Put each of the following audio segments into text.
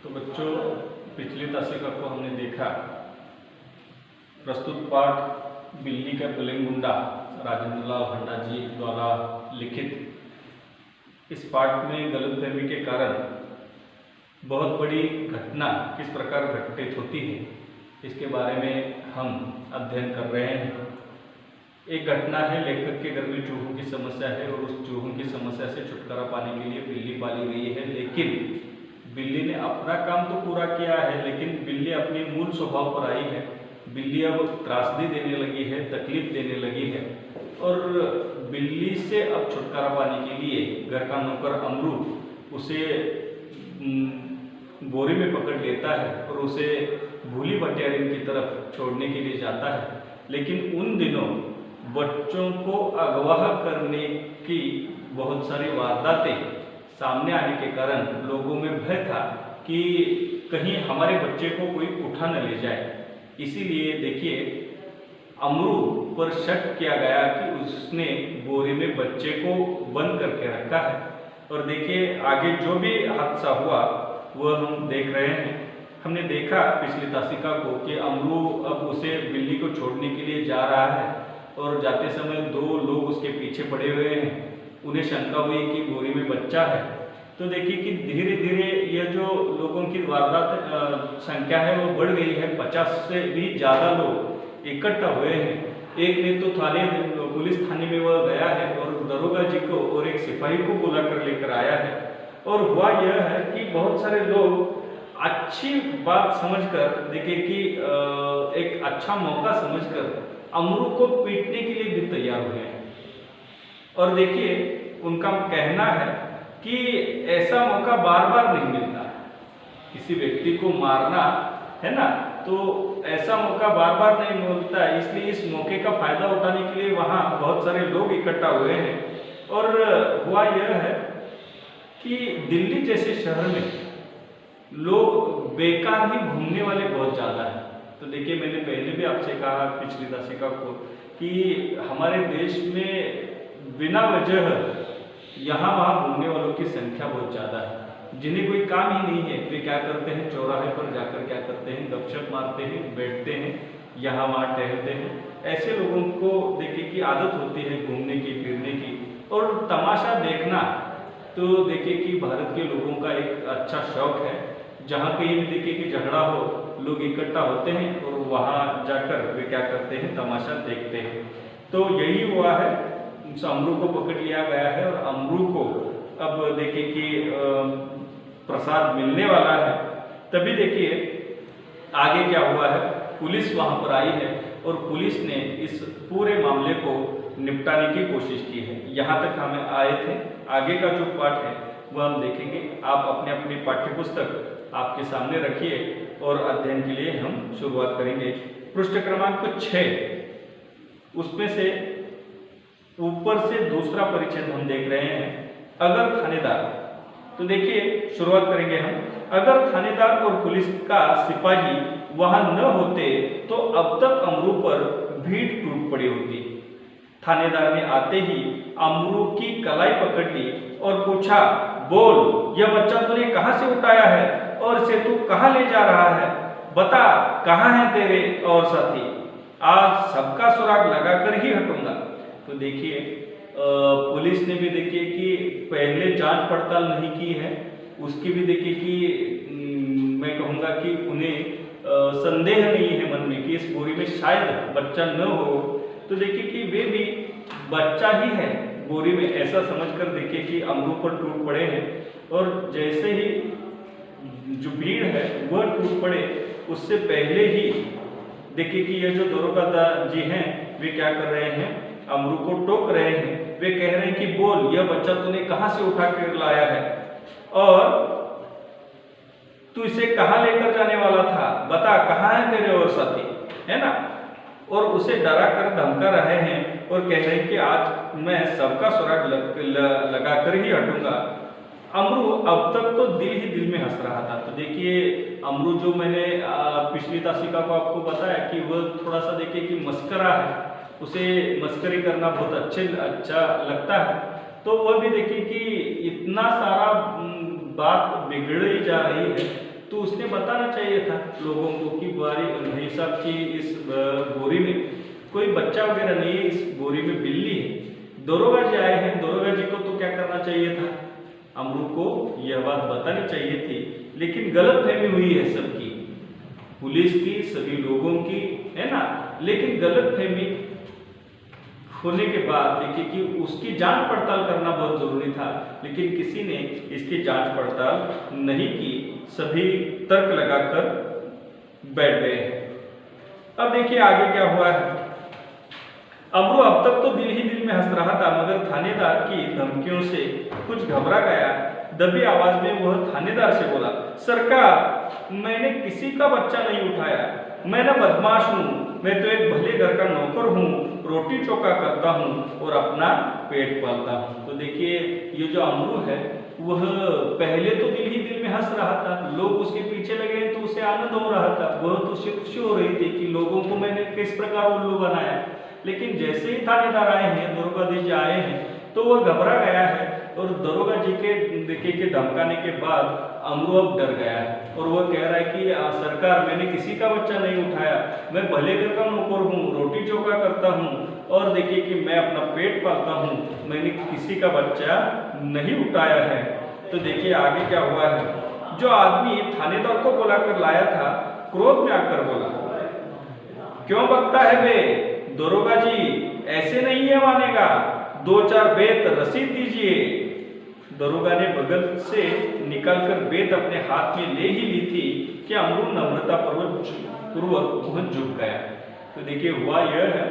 तो बच्चों, पिछली तासिका को हमने देखा। प्रस्तुत पाठ बिल्ली का बुलिंगुंडा राजेंद्र लाल हंडा जी द्वारा लिखित। इस पाठ में गलतफहमी के कारण बहुत बड़ी घटना किस प्रकार घटित होती है, इसके बारे में हम अध्ययन कर रहे हैं। एक घटना है, लेखक के घर में चूहों की समस्या है और उस चूहों की समस्या से छुटकारा पाने के लिए बिल्ली पाली गई है। लेकिन बिल्ली ने अपना काम तो पूरा किया है, लेकिन बिल्ली अपने मूल स्वभाव पर आई है। बिल्ली अब त्रासदी देने लगी है, तकलीफ देने लगी है और बिल्ली से अब छुटकारा पाने के लिए घर का नौकर अमरू उसे बोरी में पकड़ लेता है और उसे भूली भटियारिन की तरफ छोड़ने के लिए जाता है। लेकिन उन दिनों बच्चों को अगवा करने की बहुत सारी वारदातें सामने आने के कारण लोगों में भय था कि कहीं हमारे बच्चे को कोई उठा न ले जाए। इसीलिए देखिए, अमरू पर शक किया गया कि उसने बोरी में बच्चे को बंद करके रखा है। और देखिए आगे जो भी हादसा हुआ वह हम देख रहे हैं। हमने देखा पिछली तासिका को कि अमरू अब उसे बिल्ली को छोड़ने के लिए जा रहा है और जाते समय दो लोग उसके पीछे पड़े हुए हैं। उन्हें शंका हुई कि बोरी में बच्चा है। तो देखिए कि धीरे धीरे यह जो लोगों की वारदात संख्या है वो बढ़ गई है। 50 से भी ज़्यादा लोग इकट्ठा हुए हैं। एक ने तो पुलिस थाने में वह गया है और दरोगा जी को और एक सिपाही को बुला कर लेकर आया है। और हुआ यह है कि बहुत सारे लोग अच्छी बात समझकर, देखिए कि एक अच्छा मौका समझकर अमरू को पीटने के लिए भी तैयार हुए हैं। और देखिए उनका कहना है कि ऐसा मौका बार बार नहीं मिलता। किसी व्यक्ति को मारना है ना, तो ऐसा मौका बार बार नहीं मिलता। इसलिए इस मौके का फायदा उठाने के लिए वहाँ बहुत सारे लोग इकट्ठा हुए हैं। और हुआ यह है कि दिल्ली जैसे शहर में लोग बेकार ही घूमने वाले बहुत ज़्यादा हैं। तो देखिए, मैंने पहले भी आपसे कहा पिछली तासिका को कि हमारे देश में बिना वजह यहाँ वहाँ घूमने वालों की संख्या बहुत ज़्यादा है। जिन्हें कोई काम ही नहीं है वे क्या करते हैं, चौराहे पर जाकर क्या करते हैं, गपशप मारते हैं, बैठते हैं, यहाँ वहाँ टहलते हैं। ऐसे लोगों को देखिए कि आदत होती है घूमने की, फिरने की और तमाशा देखना। तो देखिए कि भारत के लोगों का एक अच्छा शौक है। जहाँ कहीं भी देखिए कि झगड़ा हो, लोग इकट्ठा होते हैं और वहाँ जाकर वे क्या करते हैं, तमाशा देखते हैं। तो यही हुआ है, अमरू को पकड़ लिया गया है और अमरू को अब देखिए कि प्रसाद मिलने वाला है। तभी देखिए आगे क्या हुआ है, पुलिस वहाँ पर आई है और पुलिस ने इस पूरे मामले को निपटाने की कोशिश की है। यहाँ तक हमें आए थे। आगे का जो पाठ है वह हम देखेंगे। आप अपने अपनी पाठ्य पुस्तक आपके सामने रखिए और अध्ययन के लिए हम शुरुआत करेंगे। पृष्ठ क्रमांक 6, उसमें से ऊपर से दूसरा परिच्छेद हम देख रहे हैं, अगर थानेदार। तो देखिए शुरुआत करेंगे हम। अगर थानेदार और पुलिस का सिपाही वहां न होते तो अब तक अमरू पर भीड़ टूट पड़ी होती। थानेदार ने आते ही अमरू की कलाई पकड़ ली और पूछा, बोल, यह बच्चा तूने कहाँ से उठाया है और इसे तू कहाँ ले जा रहा है? बता, कहाँ है तेरे और साथी? आज सबका सुराग लगाकर ही हटूंगा। तो देखिए पुलिस ने भी देखिए कि पहले जांच पड़ताल नहीं की है। उसकी भी देखिए कि मैं कहूँगा कि उन्हें संदेह नहीं है मन में कि इस बोरी में शायद बच्चा न हो। तो देखिए कि वे भी बच्चा ही है बोरी में, ऐसा समझकर देखिए कि अमरू पर टूट पड़े हैं। और जैसे ही जो भीड़ है वह टूट पड़े, उससे पहले ही देखिए कि ये जो दरोगा जी हैं वे क्या कर रहे हैं, अमरू को टोक रहे हैं। वे कह रहे हैं कि बोल, यह बच्चा तूने कहाँ से उठा कर लाया है और तू इसे कहाँ लेकर जाने वाला था? बता, कहाँ है तेरे और साथी, है ना? और उसे डरा कर धमका रहे हैं और कह रहे हैं कि आज मैं सबका सुराग लगाकर ही हटूंगा। अमरू अब तक तो दिल ही दिल में हंस रहा था। तो देखिए अमरू, जो मैंने पिछली तासिका को आपको बताया कि वह थोड़ा सा देखिए कि मस्करा है, उसे मस्करी करना बहुत अच्छा लगता है। तो वह भी देखिए कि इतना सारा बात बिगड़ ही जा रही है तो उसने बताना चाहिए था लोगों को कि भाई साहब की इस बोरी में कोई बच्चा वगैरह नहीं है, इस बोरी में बिल्ली है। दरोगा जी आए हैं, दरोगा जी को तो क्या करना चाहिए था, अमरू को यह बात बतानी चाहिए थी, लेकिन गलतफहमी हुई है सबकी, पुलिस की, सभी लोगों की, है ना। लेकिन गलतफहमी होने के बाद देखिए कि उसकी जांच पड़ताल करना बहुत जरूरी था, लेकिन किसी ने इसकी जांच पड़ताल नहीं की, सभी तर्क लगाकर बैठ गए। अब देखिए आगे क्या हुआ है। अमरू अब तक तो दिल ही दिल में हंस रहा था, मगर थानेदार की धमकियों से कुछ घबरा गया। दबी आवाज में वह थानेदार से बोला, सरकार, मैंने किसी का बच्चा नहीं उठाया, मैं न बदमाश हूँ, मैं तो एक भले घर का नौकर हूँ, रोटी चौका करता हूँ और अपना पेट पालता हूँ। तो देखिए ये जो अमरू है वह पहले तो दिल ही दिल में हंस रहा था, लोग उसके पीछे लगे तो उसे आनंद हो रहा था, वह तो उसे खुशी हो रही थी कि लोगों को मैंने किस प्रकार उल्लू बनाया। लेकिन जैसे ही थानेदार आए हैं, दरोगा जी आए हैं, तो वह घबरा गया है और दरोगा जी के देखिए के धमकाने के बाद अमरू अब डर गया है और वह कह रहा है कि सरकार, मैंने किसी का बच्चा नहीं उठाया, मैं भले घर का नौकर हूँ, रोटी चौका करता हूँ और देखिए कि मैं अपना पेट पालता हूँ, मैंने किसी का बच्चा नहीं उठाया है। तो देखिए आगे क्या हुआ है। जो आदमी थानेदार को बुलाकर लाया था, क्रोध में आकर बोला, क्यों बकता है बे दरोगा जी, ऐसे नहीं है मानेगा, 2-4 बेत रसीद दीजिए। दरोगा ने बगल से निकालकर बेत अपने हाथ में ले ही ली थी कि अमरू नम्रता पूर्वक वह झुक गया। तो देखिए हुआ यह है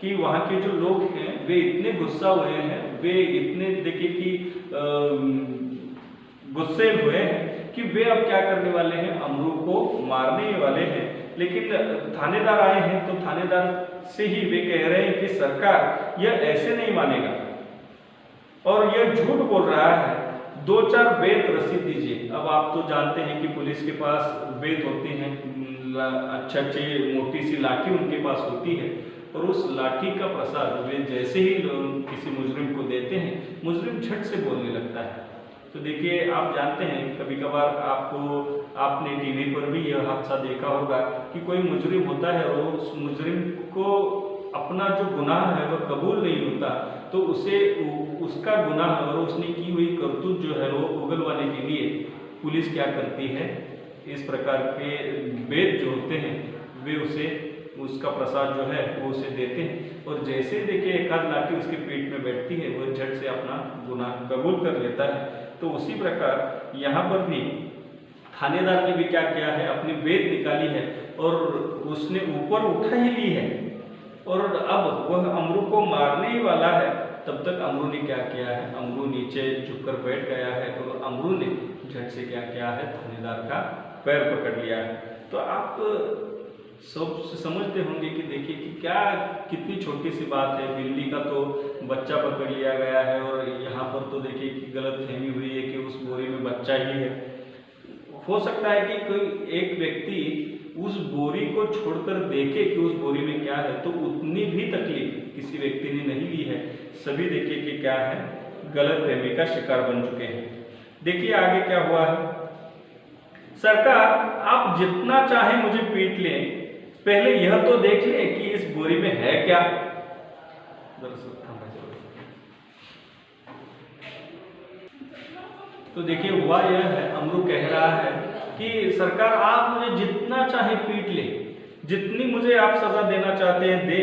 कि वहाँ के जो लोग हैं वे इतने गुस्सा हुए हैं, वे इतने देखिए कि गुस्से हुए हैं कि वे अब क्या करने वाले हैं, अमरू को मारने वाले हैं। लेकिन थानेदार आए हैं तो थानेदार से ही वे कह रहे हैं कि सरकार, यह ऐसे नहीं मानेगा और यह झूठ बोल रहा है, 2-4 बेत रसीद दीजिए। अब आप तो जानते हैं कि पुलिस के पास बेत होती हैं, अच्छी मोटी सी लाठी उनके पास होती है और उस लाठी का प्रसाद वे जैसे ही किसी मुजरिम को देते हैं, मुजरिम झट से बोलने लगता है। तो देखिए आप जानते हैं कभी कभार आपने टीवी पर भी यह हादसा देखा होगा कि कोई मुजरिम होता है और उस मुजरिम को अपना जो गुनाह है वह कबूल नहीं होता, तो उसे उसका गुनाह और उसने की हुई करतूत जो है वो उगलवाने के लिए पुलिस क्या करती है, इस प्रकार के वेद जो होते हैं वे उसे उसका प्रसाद जो है वो उसे देते हैं और जैसे देखिए एक आध लाठी उसके पेट में बैठती है वह झट से अपना गुनाह कबूल कर लेता है। तो उसी प्रकार यहाँ पर भी थानेदार ने भी क्या किया है, अपनी वेद निकाली है और उसने ऊपर उठा ही ली है और अब वह अमरू को मारने ही वाला है। तब तक अमरू ने क्या किया है, अमरू नीचे झुककर बैठ गया है और अमरू ने झट से क्या किया है, थानेदार का पैर पकड़ लिया है। तो आप सब समझते होंगे कि देखिए कि क्या कितनी छोटी सी बात है, बिल्ली का तो बच्चा पकड़ लिया गया है और यहाँ पर तो देखिए कि गलतफहमी हुई है कि उस बोरी में बच्चा ही है। हो सकता है कि कोई एक व्यक्ति उस बोरी को छोड़कर देखे कि उस बोरी में क्या है, तो उतनी भी तकलीफ किसी व्यक्ति ने नहीं ली है। सभी देखिए कि क्या है, गलतफहमी का शिकार बन चुके हैं। देखिए आगे क्या हुआ है। सरकार, आप जितना चाहे मुझे पीट लें, पहले यह तो देख लें कि इस बोरी में है क्या। तो देखिए हुआ यह है, अमरू कह रहा है कि सरकार आप मुझे जितना चाहे पीट ले, जितनी मुझे आप सजा देना चाहते हैं दे,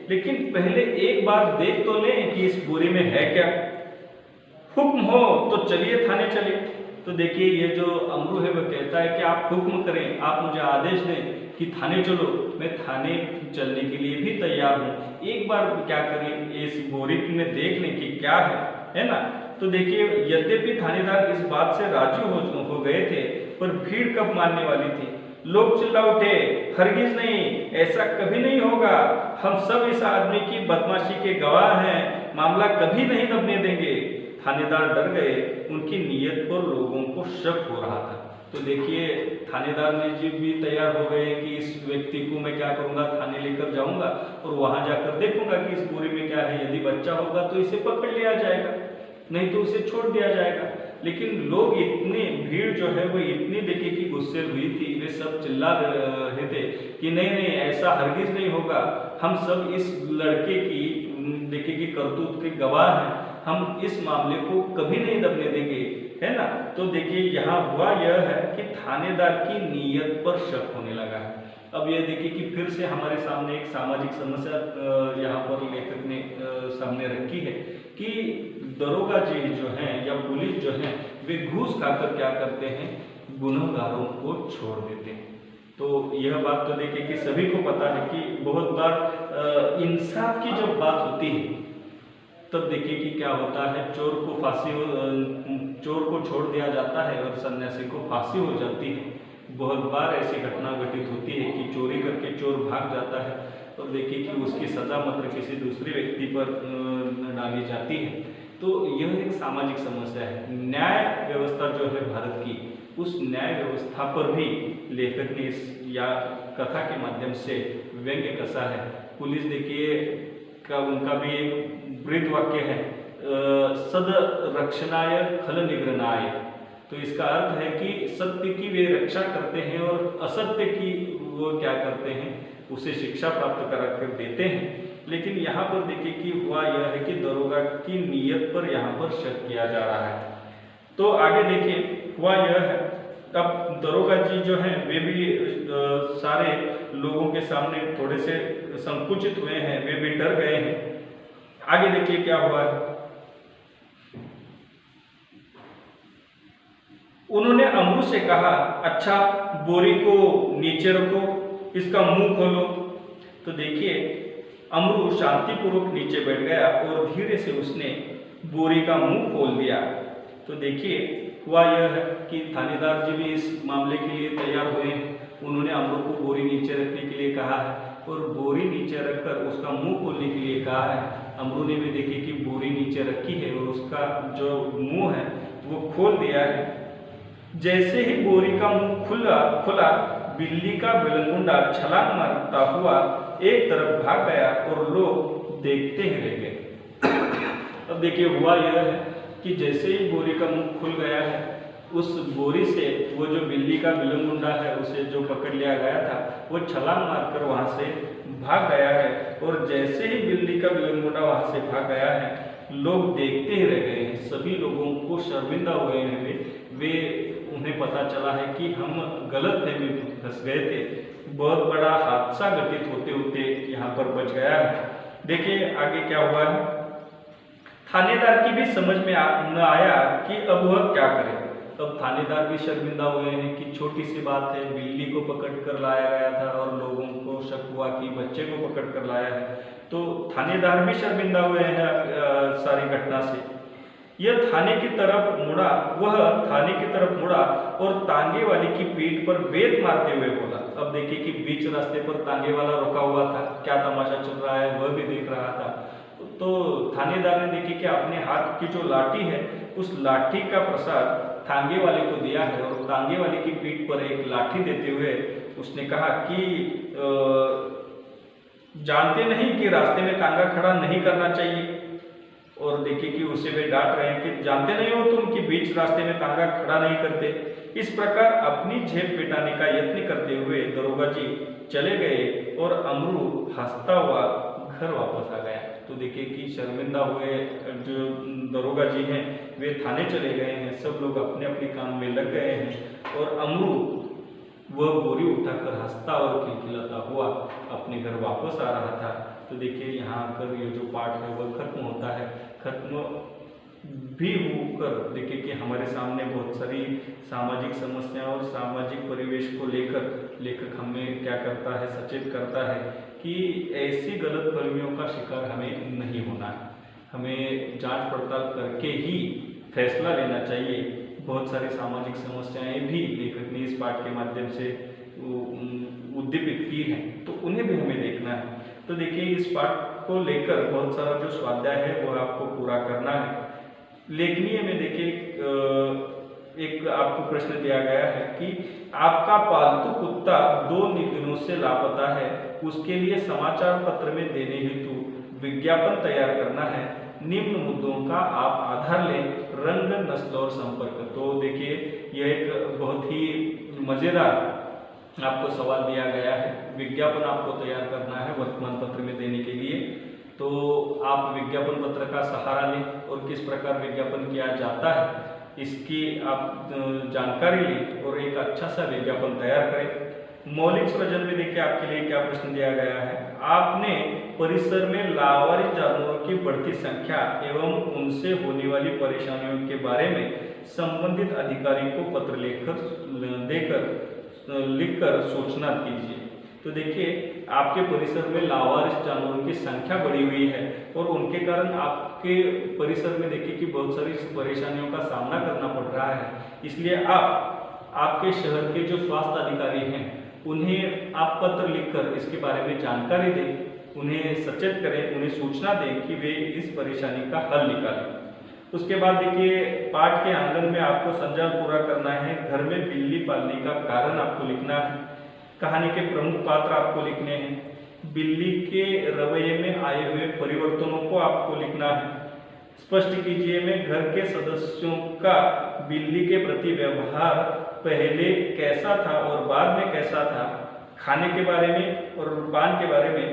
लेकिन पहले एक बार देख तो लें कि इस बोरी में है क्या। हुक्म हो तो चलिए थाने चले। तो देखिए ये जो अमरू है वह कहता है कि आप हुक्म करें, आप मुझे आदेश दें कि थाने चलो, मैं थाने चलने के लिए भी तैयार हूँ। एक बार क्या करें, इस बोरी में देख लें कि क्या है ना। तो देखिए यद्यपि थानेदार इस बात से राजी हो गए थे, पर भीड़ कब मानने वाली थी। लोग चिल्ला उठे, हरगिज नहीं, ऐसा कभी नहीं होगा, हम सब इस आदमी की बदमाशी के गवाह हैं, मामला कभी नहीं दबने देंगे। थानेदार डर गए, उनकी नीयत पर लोगों को शक हो रहा था। तो देखिए थानेदार ने जी भी तैयार हो गए कि इस व्यक्ति को मैं क्या करूंगा, थाने लेकर जाऊंगा और वहां जाकर देखूंगा कि इस बोरी में क्या है। यदि बच्चा होगा तो इसे पकड़ लिया जाएगा, नहीं तो उसे छोड़ दिया जाएगा। लेकिन लोग इतने भीड़ जो है वो इतनी देखिए कि गुस्से हुई थी वे सब चिल्ला रहे थे कि नहीं नहीं ऐसा हरगिज नहीं होगा, हम सब इस लड़के की देखिए कि करतूत के गवाह हैं, हम इस मामले को कभी नहीं दबने देंगे, है ना। तो देखिए यहाँ हुआ यह है कि थानेदार की नीयत पर शक होने लगा है। अब यह देखिए कि फिर से हमारे सामने एक सामाजिक समस्या यहाँ पर लेखक ने सामने रखी है कि दरोगा जी जो हैं या पुलिस जो हैं वे घूस खाकर क्या करते हैं, गुनहगारों को छोड़ देते हैं। तो यह बात तो देखिए कि सभी को पता है कि बहुत बार इंसाफ की जब बात होती है तब देखिए कि क्या होता है, चोर को छोड़ दिया जाता है और सन्यासी को फांसी हो जाती है। बहुत बार ऐसी घटना घटित होती है कि चोरी करके चोर भाग जाता है और देखिए कि उसकी सजा मात्र किसी दूसरे व्यक्ति पर डाली जाती है। तो यह एक सामाजिक समस्या है। न्याय व्यवस्था जो है भारत की, उस न्याय व्यवस्था पर भी लेखक ने इस या कथा के माध्यम से व्यंग्य कसा है। पुलिस देखिए का उनका भी एक वृत्त वाक्य है, सद रक्षणाय खल निग्रहणाय। तो इसका अर्थ है कि सत्य की वे रक्षा करते हैं और असत्य की वो क्या करते हैं, उसे शिक्षा प्राप्त करा कर देते हैं। लेकिन यहाँ पर देखिए कि हुआ यह है कि दरोगा की नीयत पर यहाँ पर शक किया जा रहा है। तो आगे देखिए हुआ यह है, अब दरोगा जी जो हैं वे भी सारे लोगों के सामने थोड़े से संकुचित हुए हैं, वे भी डर गए हैं। आगे देखिए क्या हुआ है, उन्होंने अमरू से कहा, अच्छा बोरी को नीचे रखो, इसका मुंह खोलो। तो देखिए अमरू शांतिपूर्वक नीचे बैठ गया और धीरे से उसने बोरी का मुंह खोल दिया। तो देखिए हुआ यह है कि थानेदार जी भी इस मामले के लिए तैयार हुए हैं। उन्होंने अमरू को बोरी नीचे रखने के लिए कहा है और बोरी नीचे रखकर उसका मुंह खोलने के लिए कहा है। अमरू ने भी देखी कि बोरी नीचे रखी है और उसका जो मुंह है वो खोल दिया है। जैसे ही बोरी का मुंह खुला बिल्ली का बिलंगुंडा छलांग मारता हुआ एक तरफ भाग गया और लोग देखते ही रह गए। अब देखिए हुआ यह है कि जैसे ही बोरी का मुंह खुल गया है, उस बोरी से वो जो बिल्ली का बिलंगुंडा है उसे जो पकड़ लिया गया था वो छलांग मारकर वहां से भाग गया है। और जैसे ही बिल्ली का बिलंगुंडा वहां से भाग गया है, लोग देखते ही रह गए हैं। सभी लोगों को शर्मिंदा हुए हैं वे उन्हें पता चला है कि हम गलत फहमी में फंस गए थे। बहुत बड़ा हादसा घटित होते होते यहाँ पर बच गया है। देखिए आगे क्या हुआ है, थानेदार की भी समझ में न आया कि अब वह क्या करे। अब थानेदार भी शर्मिंदा हुए हैं कि छोटी सी बात है, बिल्ली को पकड़ कर लाया गया था और लोगों को शक हुआ कि बच्चे को पकड़ कर लाया है। तो थानेदार भी शर्मिंदा हुए हैं सारी घटना से। यह थाने की तरफ मुड़ा और तांगे वाले की पीठ पर बेत मारते हुए बोला। अब देखिए कि बीच रास्ते पर तांगे वाला रुका हुआ था, क्या तमाशा चल रहा है वह भी देख रहा था। तो थानेदार ने देखी कि अपने हाथ की जो लाठी है उस लाठी का प्रसाद तांगे वाले को दिया है और तांगे वाले की पीठ पर एक लाठी देते हुए उसने कहा कि जानते नहीं कि रास्ते में तांगा खड़ा नहीं करना चाहिए। और देखिए कि उसे वे डांट रहे हैं कि जानते नहीं हो तुम कि बीच रास्ते में तांगा खड़ा नहीं करते। इस प्रकार अपनी जेब पिटाने का यत्न करते हुए दरोगा जी चले गए और अमरू हंसता हुआ घर वापस आ गया। तो देखिए कि शर्मिंदा हुए जो दरोगा जी हैं वे थाने चले गए हैं, सब लोग अपने अपने काम में लग गए हैं और अमरू वह बोरी उठाकर हंसता और खिलखिलाता हुआ अपने घर वापस आ रहा था। तो देखिए यहाँ आकर ये जो पाठ है वह खत्म होता है। खत्म भी होकर देखिए कि हमारे सामने बहुत सारी सामाजिक समस्याओं और सामाजिक परिवेश को लेकर लेखक हमें क्या करता है, सचेत करता है कि ऐसी गलत फहमियों का शिकार हमें नहीं होना है। हमें जांच पड़ताल करके ही फैसला लेना चाहिए। बहुत सारी सामाजिक समस्याएं भी लेखक ने इस पाठ के माध्यम से उद्दीपित की हैं, तो उन्हें भी हमें देखना है। तो देखिए इस पाठ को लेकर बहुत सारा जो स्वाध्याय है वह आपको पूरा करना है। लेखनीय में देखिए एक आपको प्रश्न दिया गया है कि आपका पालतू कुत्ता 2 दिनों से लापता है, उसके लिए समाचार पत्र में देने हेतु विज्ञापन तैयार करना है। निम्न मुद्दों का आप आधार लें, रंग, नस्ल और संपर्क। तो देखिए यह एक बहुत ही मज़ेदार आपको सवाल दिया गया है। विज्ञापन आपको तैयार करना है वर्तमान पत्र में देने के लिए, तो आप विज्ञापन पत्र का सहारा लें और किस प्रकार विज्ञापन किया जाता है इसकी आप जानकारी लें और एक अच्छा सा विज्ञापन तैयार करें। मौलिक सृजन में देखिए आपके लिए क्या प्रश्न दिया गया है। आपने परिसर में लावारिस जानवरों की बढ़ती संख्या एवं उनसे होने वाली परेशानियों के बारे में संबंधित अधिकारी को पत्र लिखकर सूचना कीजिए। तो देखिए आपके परिसर में लावारिस जानवरों की संख्या बढ़ी हुई है और उनके कारण आपके परिसर में देखिए कि बहुत सारी परेशानियों का सामना करना पड़ रहा है। इसलिए आपके शहर के जो स्वास्थ्य अधिकारी हैं उन्हें आप पत्र लिखकर इसके बारे में जानकारी दें, उन्हें सचेत करें, उन्हें सूचना दें कि वे इस परेशानी का हल निकालें। उसके बाद देखिए पाठ के आंगन में आपको संजाल पूरा करना है। घर में बिल्ली पालने का कारण आपको लिखना है। कहानी के प्रमुख पात्र आपको लिखने हैं। बिल्ली के रवैये में आए हुए परिवर्तनों को आपको लिखना है। स्पष्ट कीजिए में घर के सदस्यों का बिल्ली के प्रति व्यवहार पहले कैसा था और बाद में कैसा था। खाने के बारे में और पान के बारे में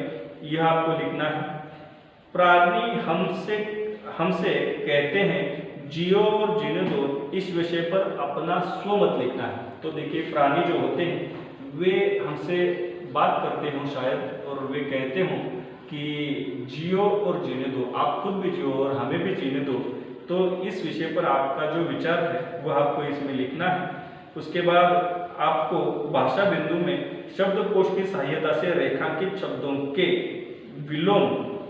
यह आपको लिखना है। प्राणी हमसे कहते हैं जियो और जीने दो, इस विषय पर अपना स्वमत लिखना है। तो देखिए प्राणी जो होते हैं वे हमसे बात करते हों शायद और वे कहते हों कि जियो और जीने दो, आप खुद भी जियो और हमें भी जीने दो। तो इस विषय पर आपका जो विचार है वह आपको इसमें लिखना है। उसके बाद आपको भाषा बिंदु में शब्दकोश की सहायता से रेखांकित शब्दों के विलोम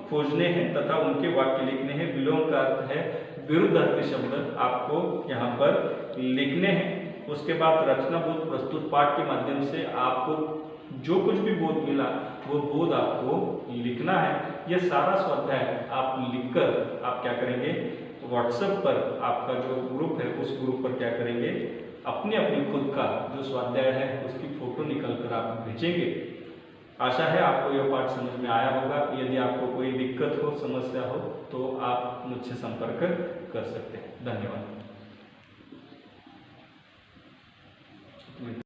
खोजने हैं तथा उनके वाक्य लिखने हैं। विलोम का अर्थ है विरुद्धार्थी शब्द आपको यहाँ पर लिखने हैं। उसके बाद रचनाबोध प्रस्तुत पाठ के माध्यम से आपको जो कुछ भी बोध मिला वो बोध आपको लिखना है। यह सारा स्वाध्याय आप लिखकर आप क्या करेंगे, व्हाट्सएप पर आपका जो ग्रुप है उस ग्रुप पर क्या करेंगे, अपने खुद का जो स्वाध्याय है उसकी फोटो निकल कर आप भेजेंगे। आशा है आपको यह पाठ समझ में आया होगा। यदि आपको कोई दिक्कत हो, समस्या हो तो आप मुझसे संपर्क कर सकते हैं। धन्यवाद।